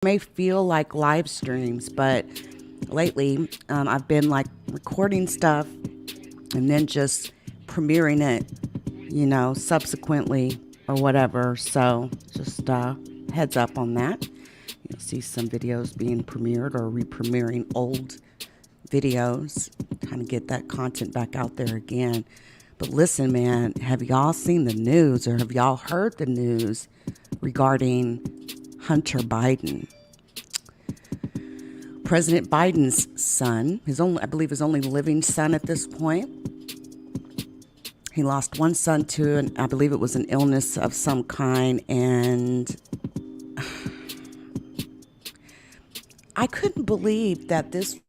May feel like live streams, but lately I've been like recording stuff and then just premiering it, subsequently or whatever. So just heads up on that. You'll see some videos being premiered or re-premiering old videos, kind of get that content back out there again. But listen, man, have y'all seen the news or have y'all heard the news regarding Hunter Biden? President Biden's son, I believe his only living son at this point. He lost one son to, I believe it was an illness of some kind, and I couldn't believe that this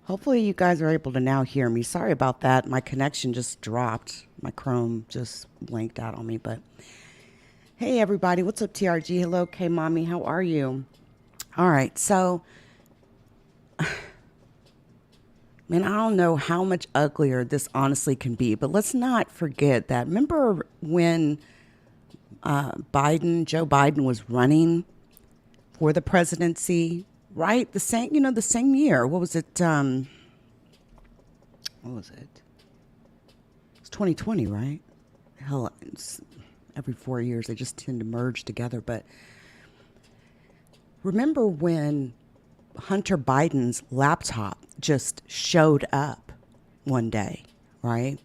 hopefully you guys are able to now hear me. Sorry about that. My connection just dropped. My Chrome just blanked out on me. But hey, everybody. What's up, TRG? Hello, K Mommy. How are you? All right. So, man, I don't know how much uglier this honestly can be. But let's not forget that. Remember when Joe Biden was running for the presidency, right? The same year. What was it? What was it? It's 2020, right? Hell, every 4 years they just tend to merge together. But remember when Hunter Biden's laptop just showed up one day, right?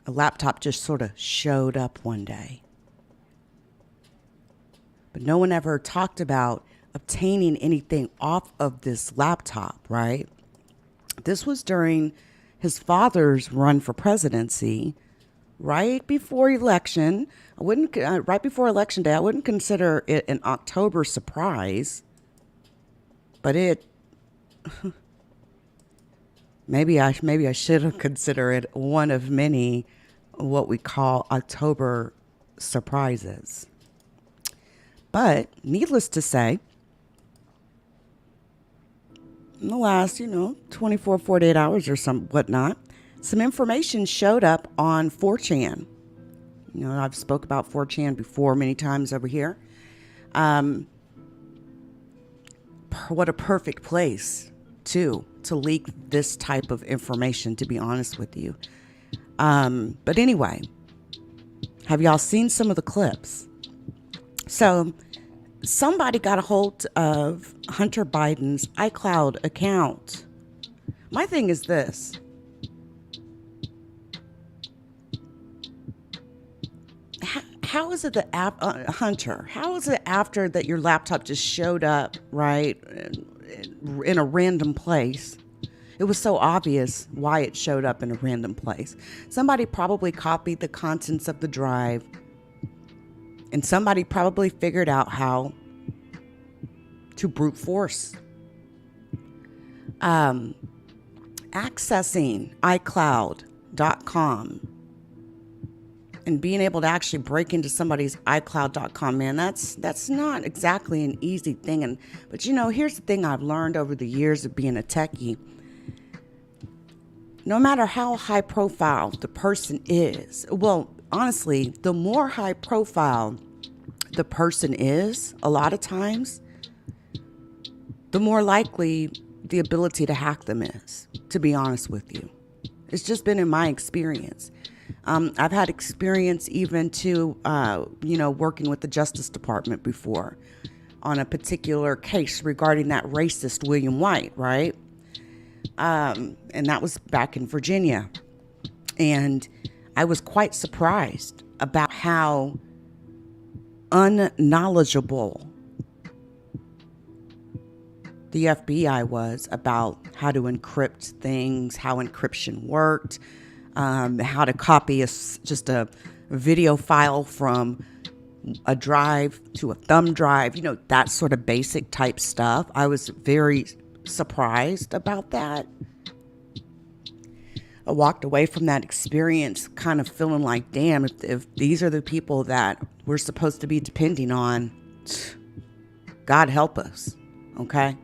A laptop just sort of showed up one day. But no one ever talked about obtaining anything off of this laptop, right? This was during his father's run for presidency, right before election. I wouldn't right before election day. I wouldn't consider it an October surprise, but it maybe I should have considered it one of many what we call October surprises. But needless to say, in the last, 24, 48 hours or some whatnot, some information showed up on 4chan. I've spoke about 4chan before many times over here. What a perfect place, to leak this type of information, to be honest with you. But anyway, have y'all seen some of the clips? So somebody got a hold of Hunter Biden's iCloud account. My thing is this. How is it that Hunter, how is it after that your laptop just showed up, right, in a random place? It was so obvious why it showed up in a random place. Somebody probably copied the contents of the drive, and somebody probably figured out how to brute force accessing iCloud.com and being able to actually break into somebody's iCloud.com. Man, that's not exactly an easy thing. But here's the thing I've learned over the years of being a techie. No matter how high profile the person is, well, honestly, the more high profile the person is, a lot of times, the more likely the ability to hack them is, to be honest with you. It's just been in my experience. I've had experience even to, working with the Justice Department before on a particular case regarding that racist William White, right? And that was back in Virginia. And I was quite surprised about how unknowledgeable the FBI was about how to encrypt things, how encryption worked, how to copy just a video file from a drive to a thumb drive, that sort of basic type stuff. I was very surprised about that. I walked away from that experience kind of feeling like, damn, if these are the people that we're supposed to be depending on, God help us, okay?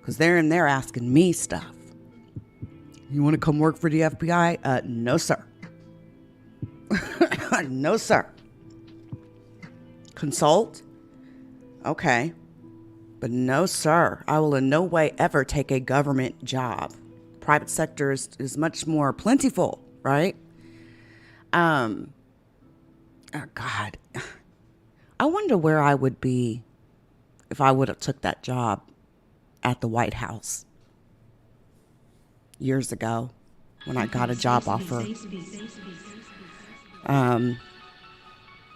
Because they're in there asking me stuff. You want to come work for the FBI? No, sir. No, sir. Consult? Okay. But no, sir. I will in no way ever take a government job. Private sector is much more plentiful, right? Oh, God. I wonder where I would be if I would have took that job at the White House years ago when I got a job offer.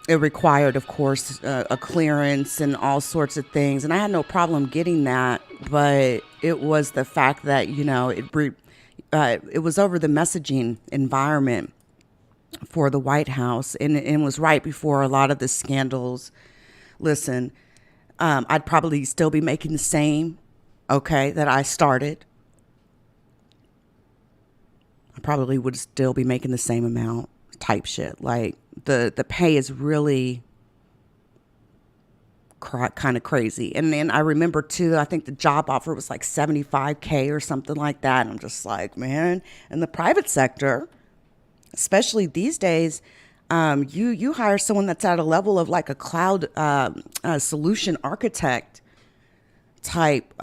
It required, of course, a clearance and all sorts of things. And I had no problem getting that. But it was the fact that, it was over the messaging environment for the White House. And it was right before a lot of the scandals. Listen, I'd probably still be making the same, that I started. I probably would still be making the same amount type shit. Like the pay is really kind of crazy. And then I remember too, I think the job offer was like $75K or something like that. And I'm just like, man, in the private sector, especially these days, you hire someone that's at a level of like a cloud solution architect type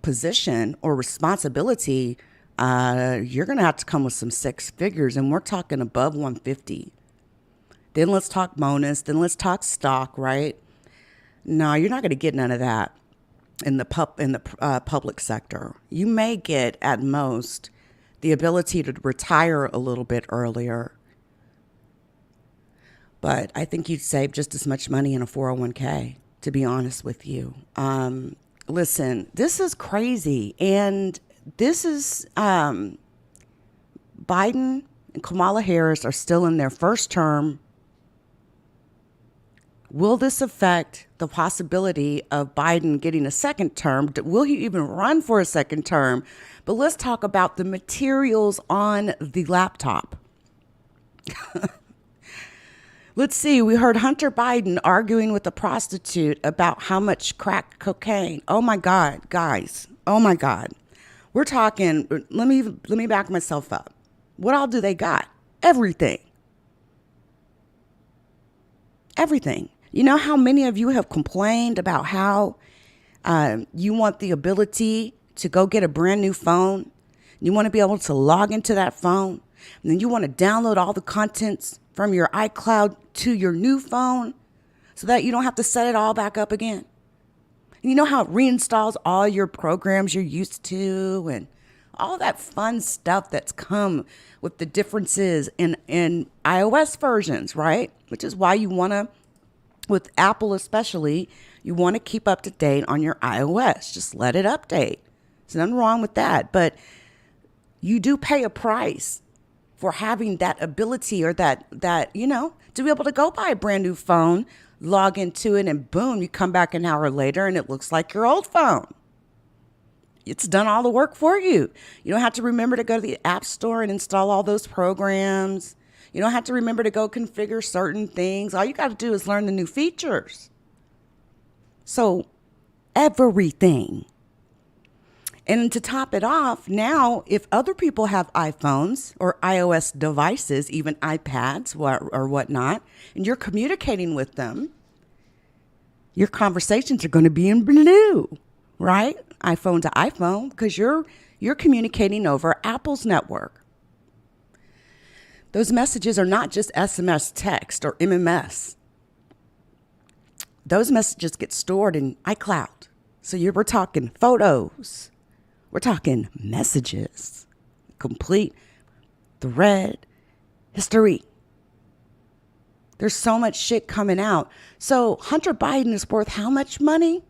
position or responsibility, you're going to have to come with some six figures, and we're talking above 150. Then let's talk bonus. Then let's talk stock, right? No, you're not going to get none of that in the public sector. You may get at most the ability to retire a little bit earlier, but I think you'd save just as much money in a 401k, to be honest with you. Listen, this is crazy. And this is Biden and Kamala Harris are still in their first term. Will this affect the possibility of Biden getting a second term? Will he even run for a second term? But let's talk about the materials on the laptop. Let's see. We heard Hunter Biden arguing with a prostitute about how much crack cocaine. Oh, my God, guys. Oh, my God. We're talking, let me back myself up. What all do they got? Everything. Everything. You know how many of you have complained about how you want the ability to go get a brand new phone? You want to be able to log into that phone, and then you want to download all the contents from your iCloud to your new phone so that you don't have to set it all back up again. And you know how it reinstalls all your programs you're used to and all that fun stuff that's come with the differences in iOS versions, right? Which is why you want to, with Apple especially, you want to keep up to date on your iOS. Just let it update. There's nothing wrong with that. But you do pay a price for having that ability or that to be able to go buy a brand new phone, log into it, and boom, you come back an hour later and it looks like your old phone. It's done all the work for you. You don't have to remember to go to the App Store and install all those programs. You don't have to remember to go configure certain things. All you got to do is learn the new features. So everything. And to top it off, now, if other people have iPhones or iOS devices, even iPads or whatnot, and you're communicating with them, your conversations are going to be in blue, right? iPhone to iPhone, because you're communicating over Apple's network. Those messages are not just SMS text or MMS. Those messages get stored in iCloud. So we're talking photos, We're talking messages, complete thread history. There's so much shit coming out. So Hunter Biden is worth how much money?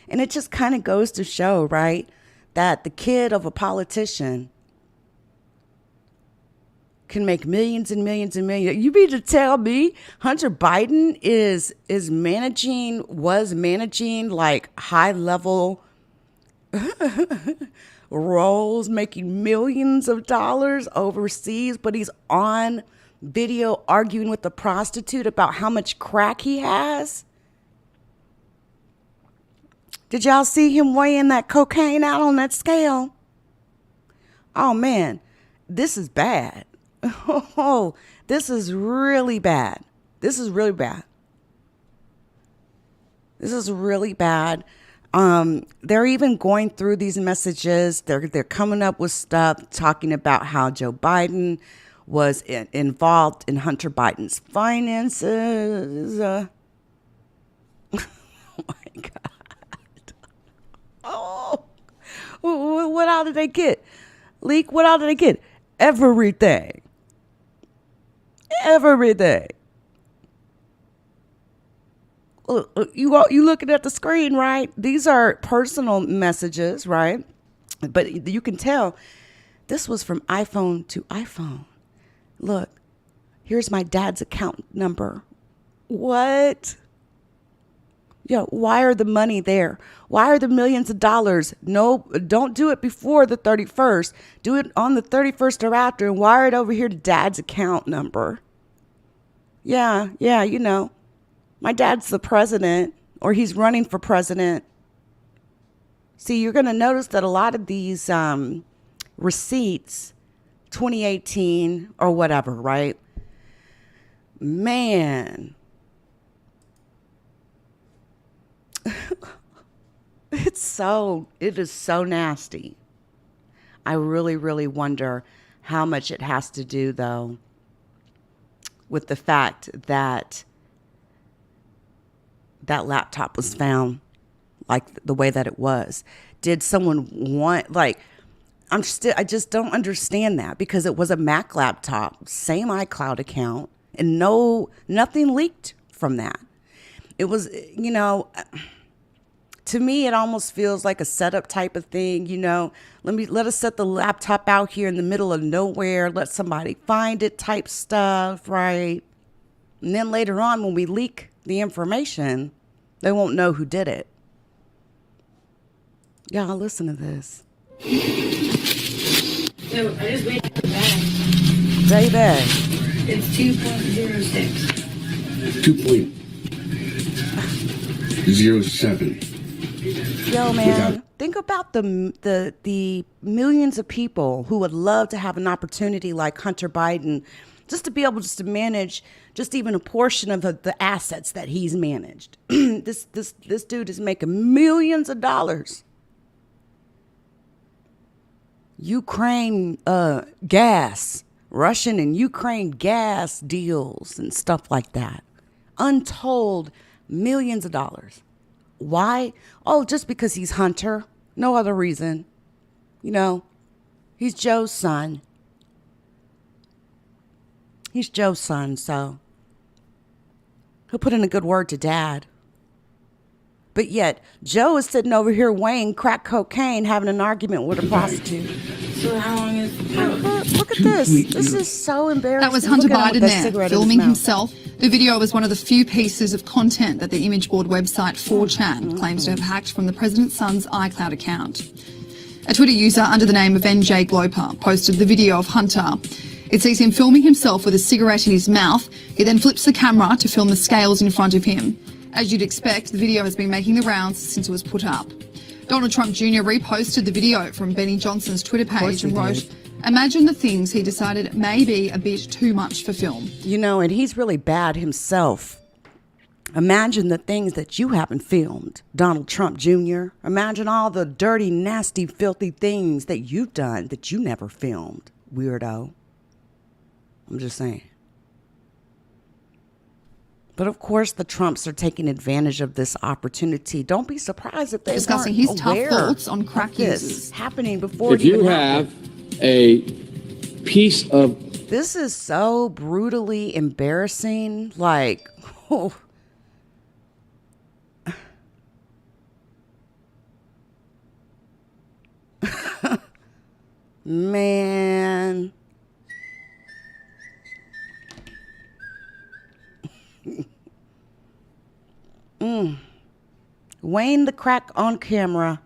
And it just kind of goes to show, right, that the kid of a politician can make millions and millions and millions. You mean to tell me Hunter Biden was managing like high level roles, making millions of dollars overseas, but he's on video arguing with a prostitute about how much crack he has? Did y'all see him weighing that cocaine out on that scale? Oh man, this is bad. Oh, this is really bad. This is really bad. This is really bad. They're even going through these messages. They're coming up with stuff talking about how Joe Biden was involved in Hunter Biden's finances. Oh my God. Oh, what all did they get? Leak, what all did they get? Everything. Everything. You looking at the screen, right? These are personal messages, right? But you can tell this was from iPhone to iPhone. Look, here's my dad's account number. What? Yo, wire the money there. Wire the millions of dollars. No, don't do it before the 31st. Do it on the 31st or after and wire it over here to dad's account number. Yeah, you know. My dad's the president, or he's running for president. See, you're going to notice that a lot of these receipts, 2018 or whatever, right? Man. It is so nasty. I really, really wonder how much it has to do, though, with the fact that that laptop was found like the way that it was. Did someone want, like, I just don't understand that, because it was a Mac laptop, same iCloud account, and nothing leaked from that. It was, you know, to me, it almost feels like a setup type of thing. You know, let us set the laptop out here in the middle of nowhere, let somebody find it type stuff, right? And then later on, when we leak the information, they won't know who did it. Y'all listen to this. So I just made the bag. Baby. It's 2.06. 2.07. Yo, man, think about the millions of people who would love to have an opportunity like Hunter Biden, just to be able to manage just even a portion of the assets that he's managed. This dude is making millions of dollars. Ukraine gas, Russian and Ukraine gas deals and stuff like that. Untold millions of dollars. Why? Oh, just because he's Hunter. No other reason. You know, he's Joe's son. He's Joe's son, so he'll put in a good word to Dad. But yet, Joe is sitting over here weighing crack cocaine, having an argument with a prostitute. So how long is Look at this. This is so embarrassing. That was Hunter Biden there, filming his himself. The video was one of the few pieces of content that the image board website 4chan claims to have hacked from the president's son's iCloud account. A Twitter user under the name of NJ Gloper posted the video of Hunter. It sees him filming himself with a cigarette in his mouth. He then flips the camera to film the scales in front of him. As you'd expect, the video has been making the rounds since it was put up. Donald Trump Jr. reposted the video from Benny Johnson's Twitter page and wrote, "Imagine the things he decided may be a bit too much for film." You know, and he's really bad himself. Imagine the things that you haven't filmed, Donald Trump Jr. Imagine all the dirty, nasty, filthy things that you've done that you never filmed, weirdo. I'm just saying. But of course, the Trumps are taking advantage of this opportunity. Don't be surprised if they Discussing weren't his tough aware thoughts on crack of this users. happening before If it even you happened. have a piece of This is so brutally embarrassing. Like, oh. Man. Wayne the crack on camera.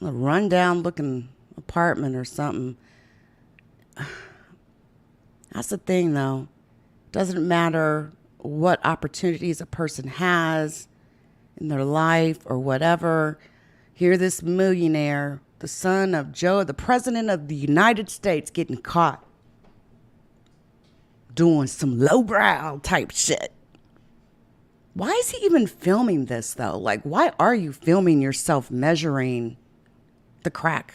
A rundown looking apartment or something. That's the thing, though. Doesn't matter what opportunities a person has in their life or whatever. Here, this millionaire, the son of Joe, the president of the United States, getting caught doing some lowbrow type shit. Why is he even filming this, though? Like, why are you filming yourself measuring the crack,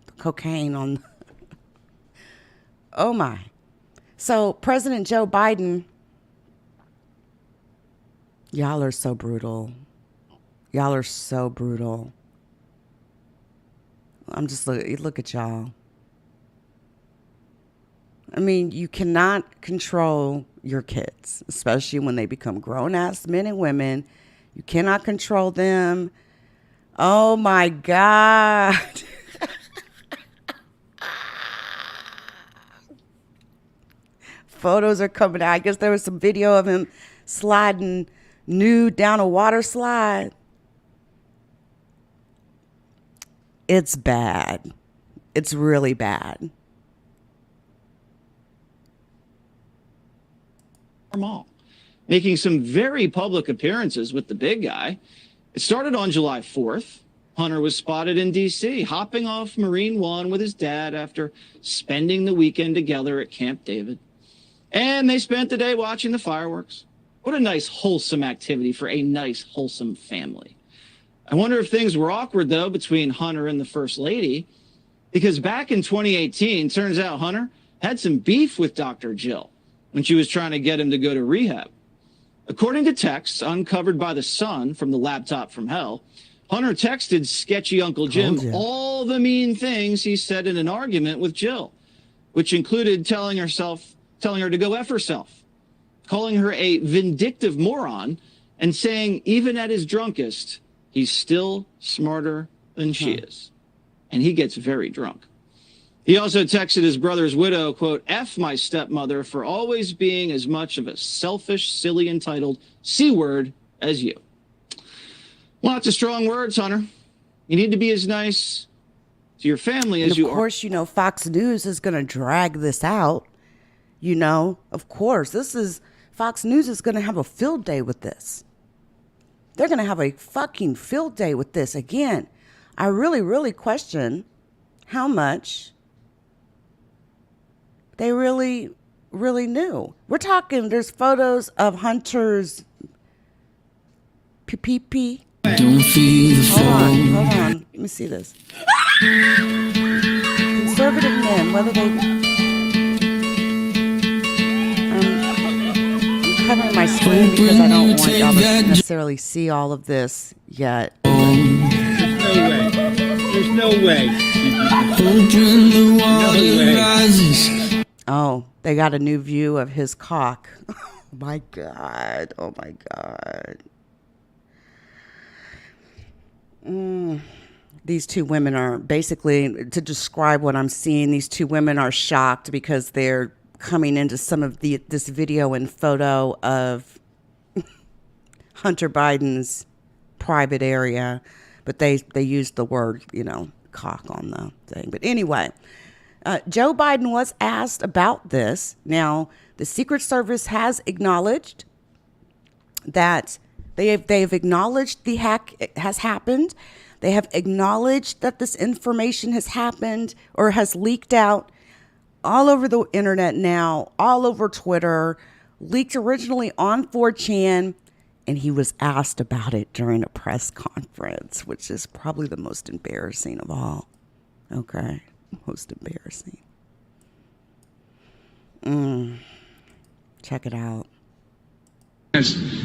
the cocaine on? Oh, my. So, President Joe Biden, y'all are so brutal. Y'all are so brutal. I'm just look at y'all. I mean, you cannot control your kids, especially when they become grown-ass men and women. You cannot control them. Oh, my God. Photos are coming out. I guess there was some video of him sliding nude down a water slide. It's bad. It's really bad. Mall, making some very public appearances with the big guy. It started on July 4th. Hunter was spotted in D.C. hopping off Marine One with his dad after spending the weekend together at Camp David. And they spent the day watching the fireworks. What a nice, wholesome activity for a nice, wholesome family. I wonder if things were awkward, though, between Hunter and the First Lady, because back in 2018, turns out Hunter had some beef with Dr. Jill when she was trying to get him to go to rehab. According to texts uncovered by The Sun from the laptop from hell, Hunter texted sketchy Uncle Jim all the mean things he said in an argument with Jill, which included telling her to go F herself, calling her a vindictive moron, and saying even at his drunkest, he's still smarter than she is. And he gets very drunk. He also texted his brother's widow, quote, F my stepmother for always being as much of a selfish, silly, entitled C-word as you. Lots of strong words, Hunter. You need to be as nice to your family as you are. Of course, you know, Fox News is going to drag this out. You know, of course, Fox News is going to have a field day with this. They're going to have a fucking field day with this. Again, I really, really question how much they really, really knew. We're talking, there's photos of Hunter's pee. Don't feel the Hold on. Let me see this. Conservative men, whether they... I'm covering my screen because I don't want y'all to necessarily see all of this yet. There's no way. Hoping the water rises. Oh, they got a new view of his cock. Oh my God. Oh my God. These two women are basically, to describe what I'm seeing, these two women are shocked because they're coming into some of this video and photo of Hunter Biden's private area, but they used the word, you know, cock on the thing. But anyway, Joe Biden was asked about this. Now, the Secret Service has acknowledged that they've acknowledged the hack has happened. They have acknowledged that this information has happened or has leaked out all over the internet now, all over Twitter, leaked originally on 4chan, and he was asked about it during a press conference, which is probably the most embarrassing of all. Okay, most embarrassing. Check it out.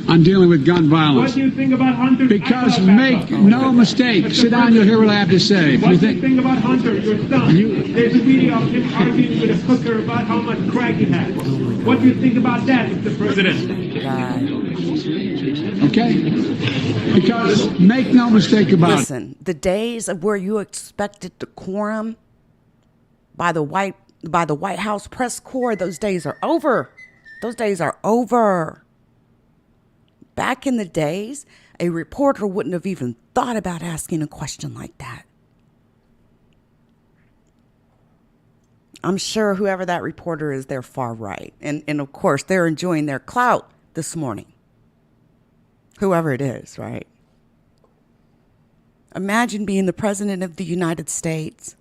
On dealing with gun violence. What do you think about Hunter? Because make no mistake, sit down, you'll hear what I have to say. What do you think about Hunter, your son? There's a video of him arguing with a hooker about how much crack he has. What do you think about that, Mr. President? Okay? Because make no mistake about Listen, the days of where you expected decorum by the White House press corps, those days are over. Those days are over. Back in the days, a reporter wouldn't have even thought about asking a question like that. I'm sure whoever that reporter is, they're far right. And of course, they're enjoying their clout this morning. Whoever it is, right? Imagine being the president of the United States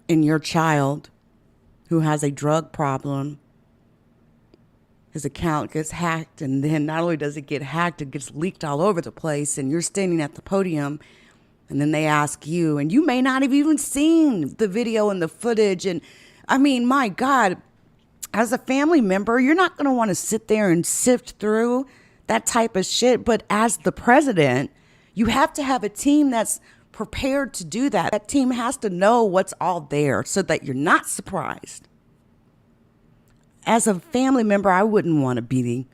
and your child who has a drug problem, his account gets hacked, and then not only does it get hacked, it gets leaked all over the place, and you're standing at the podium, and then they ask you, and you may not have even seen the video and the footage. And I mean, my God, as a family member, you're not going to want to sit there and sift through that type of shit. But as the president, you have to have a team that's prepared to do that. That team has to know what's all there so that you're not surprised. As a family member, I wouldn't want to be,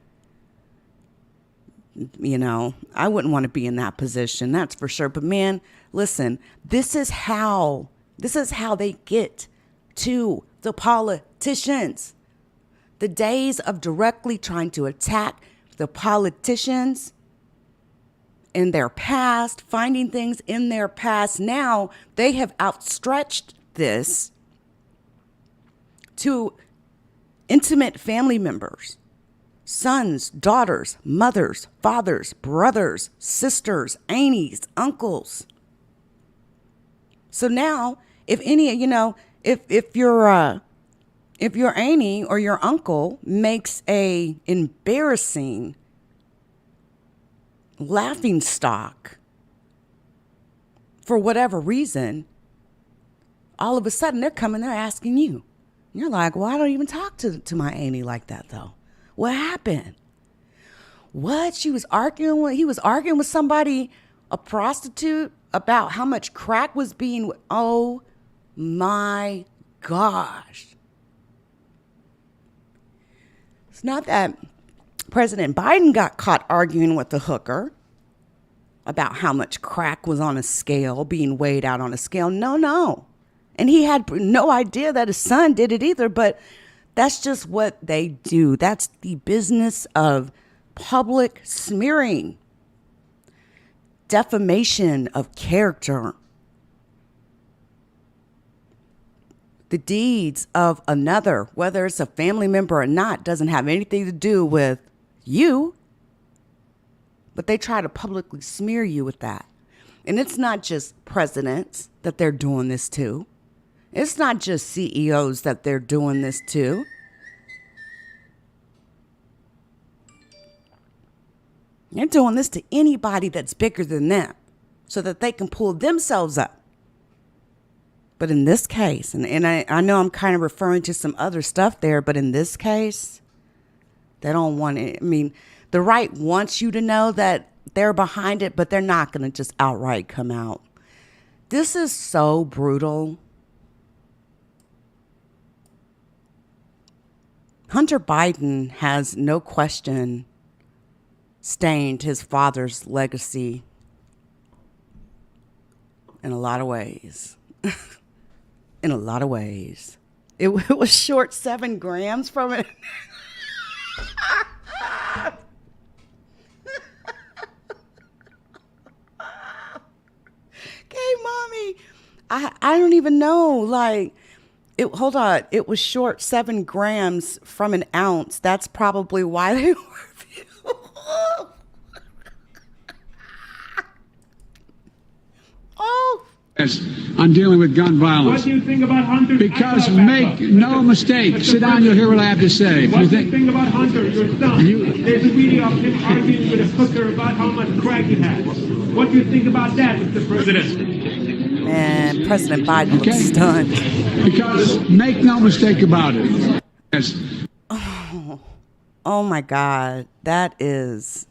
I wouldn't want to be in that position. That's for sure. But man, listen, this is how they get to the politicians. The days of directly trying to attack the politicians in their past, finding things in their past. Now they have outstretched this to intimate family members, sons, daughters, mothers, fathers, brothers, sisters, aunties, uncles. So now, if any, if your auntie or your uncle makes a embarrassing laughing stock for whatever reason, all of a sudden they're coming there asking you. You're like, well, I don't even talk to my auntie like that, though. What happened? What? He was arguing with somebody, a prostitute, about how much crack was being. Oh, my gosh. It's not that President Biden got caught arguing with the hooker about how much crack was on a scale, being weighed out on a scale. No. And he had no idea that his son did it either, but that's just what they do. That's the business of public smearing, defamation of character, the deeds of another, whether it's a family member or not, doesn't have anything to do with you, but they try to publicly smear you with that. And it's not just presidents that they're doing this to. It's not just CEOs that they're doing this to. They're doing this to anybody that's bigger than them so that they can pull themselves up. But in this case, and I know I'm kind of referring to some other stuff there, but in this case, they don't want it. I mean, the right wants you to know that they're behind it, but they're not going to just outright come out. This is so brutal. Hunter Biden has no question stained his father's legacy in a lot of ways. In a lot of ways. It was short 7 grams from it. Okay, mommy. I don't even know. Like, hold on. It was short 7 grams from an ounce. That's probably why they were. Oh. On dealing with gun violence. What do you think about Hunter? Because make no mistake, sit down, you'll hear what I have to say. What do you think about Hunter, your son? There's a video of him arguing with a hooker about how much crack he has. What do you think about that, Mr. President? And President Biden looks stunned. Because make no mistake about it. Oh Oh my God. That is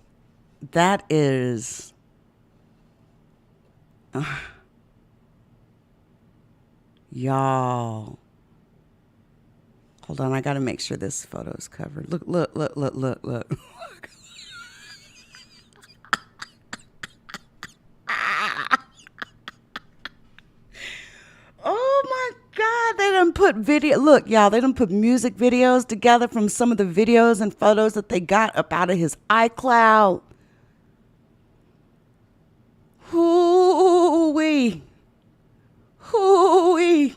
y'all. Hold on, I gotta make sure this photo is covered. Look. Oh my God, they done put video. Look, y'all, they done put music videos together from some of the videos and photos that they got up out of his iCloud. Hoo-wee. Hoo-wee.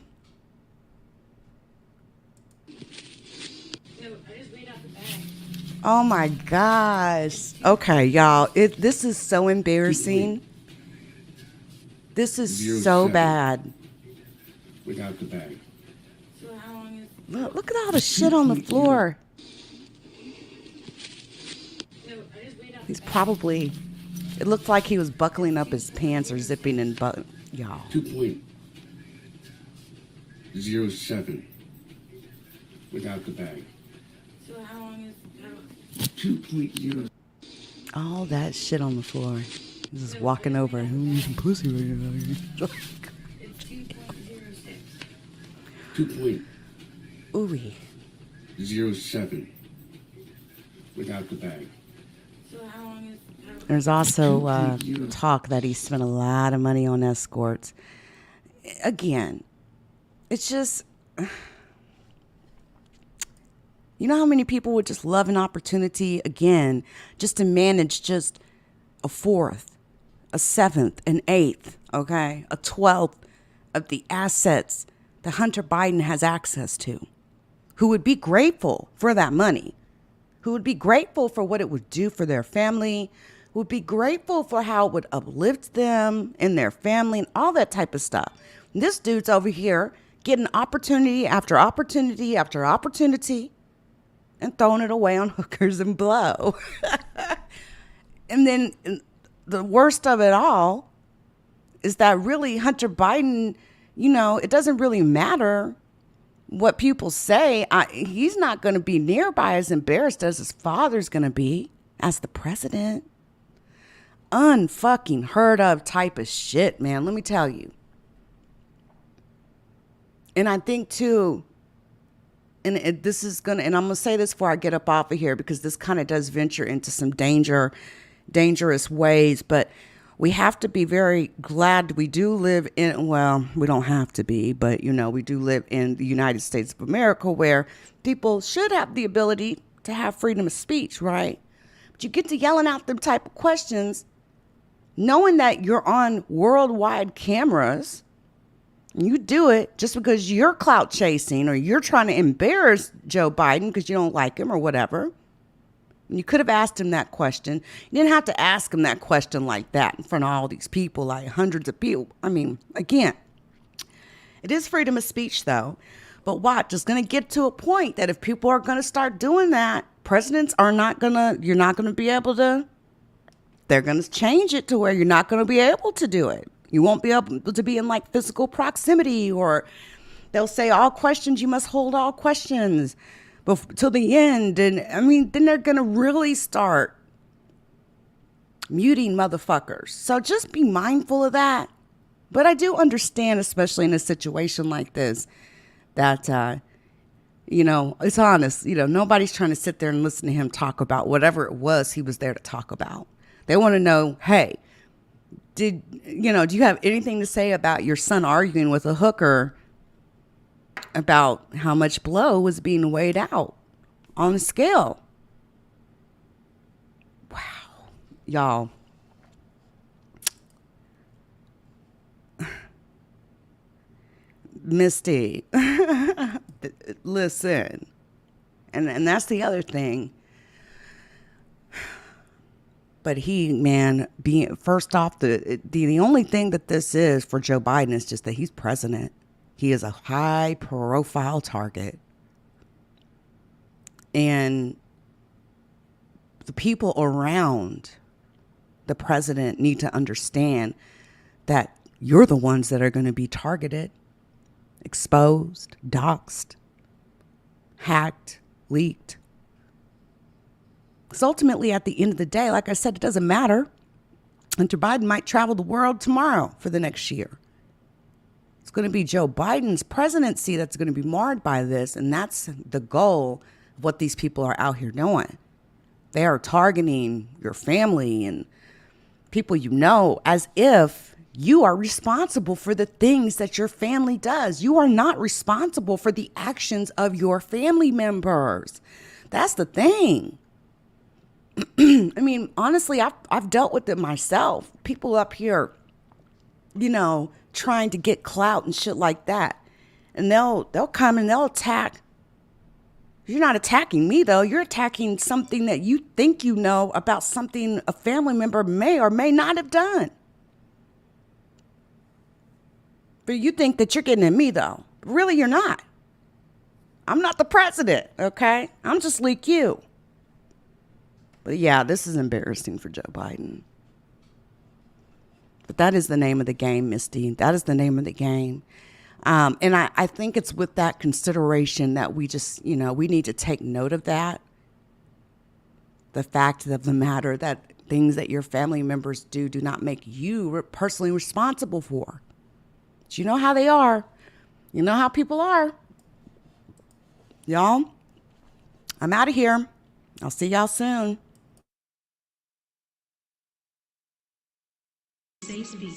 Oh my gosh. Okay, y'all. This is so embarrassing. This is so bad. Without the bag. So how long is... Look at all the shit on the floor. He's probably... It looked like he was buckling up his pants or zipping and y'all. 2.07 without the bag. So how long is... 2.0. All that shit on the floor. He's just walking over. Who needs some pussy right now? It's 2.06. 2.07 without the bag. So how long is... There's also talk that he spent a lot of money on escorts. Again, it's just... You know how many people would just love an opportunity, again, just to manage just a fourth, a seventh, an eighth, okay, a 12th of the assets that Hunter Biden has access to, who would be grateful for that money, who would be grateful for what it would do for their family, who would be grateful for how it would uplift them and their family and all that type of stuff. And this dude's over here getting opportunity after opportunity after opportunity and throwing it away on hookers and blow. And then the worst of it all is that really Hunter Biden, you know, it doesn't really matter what people say. He's not going to be nearby as embarrassed as his father's going to be as the president. Unfucking heard of type of shit, man. Let me tell you. And I think too, and I'm going to say this before I get up off of here, because this kind of does venture into some dangerous ways, but we have to be very glad we do live in, well, we don't have to be, but you know, we do live in the United States of America, where people should have the ability to have freedom of speech, right? But you get to yelling out them type of questions, knowing that you're on worldwide cameras. You do it just because you're clout chasing or you're trying to embarrass Joe Biden because you don't like him or whatever. You could have asked him that question. You didn't have to ask him that question like that in front of all these people, like hundreds of people. I mean, again, it is freedom of speech, though. But watch, it's going to get to a point that if people are going to start doing that, presidents are not going to, you're not going to be able to, they're going to change it to where you're not going to be able to do it. You won't be able to be in like physical proximity, or they'll say all questions, you must hold all questions till the end. And I mean, then they're going to really start muting motherfuckers. So just be mindful of that. But I do understand, especially in a situation like this, that, you know, it's honest. You know, nobody's trying to sit there and listen to him talk about whatever it was he was there to talk about. They want to know, hey, do you have anything to say about your son arguing with a hooker about how much blow was being weighed out on a scale? Wow. Y'all. Misty, listen. And that's the other thing. But being first off, the only thing that this is for Joe Biden is just that he's president. He is a high profile target. And the people around the president need to understand that you're the ones that are going to be targeted, exposed, doxxed, hacked, leaked. Because ultimately, at the end of the day, like I said, it doesn't matter. Hunter Biden might travel the world tomorrow for the next year. It's going to be Joe Biden's presidency that's going to be marred by this. And that's the goal of what these people are out here doing. They are targeting your family and people you know as if you are responsible for the things that your family does. You are not responsible for the actions of your family members. That's the thing. I mean, honestly, I've dealt with it myself. People up here, you know, trying to get clout and shit like that. And they'll come and they'll attack. You're not attacking me, though. You're attacking something that you think you know about something a family member may or may not have done. But you think that you're getting at me, though. Really, you're not. I'm not the president, okay? I'm just like you. But yeah, this is embarrassing for Joe Biden. But that is the name of the game, Misty. That is the name of the game. And I think it's with that consideration that we just, you know, we need to take note of that. The fact of the matter that things that your family members do not make you personally responsible for. But you know how they are. You know how people are. Y'all, I'm out of here. I'll see y'all soon. Safe speak.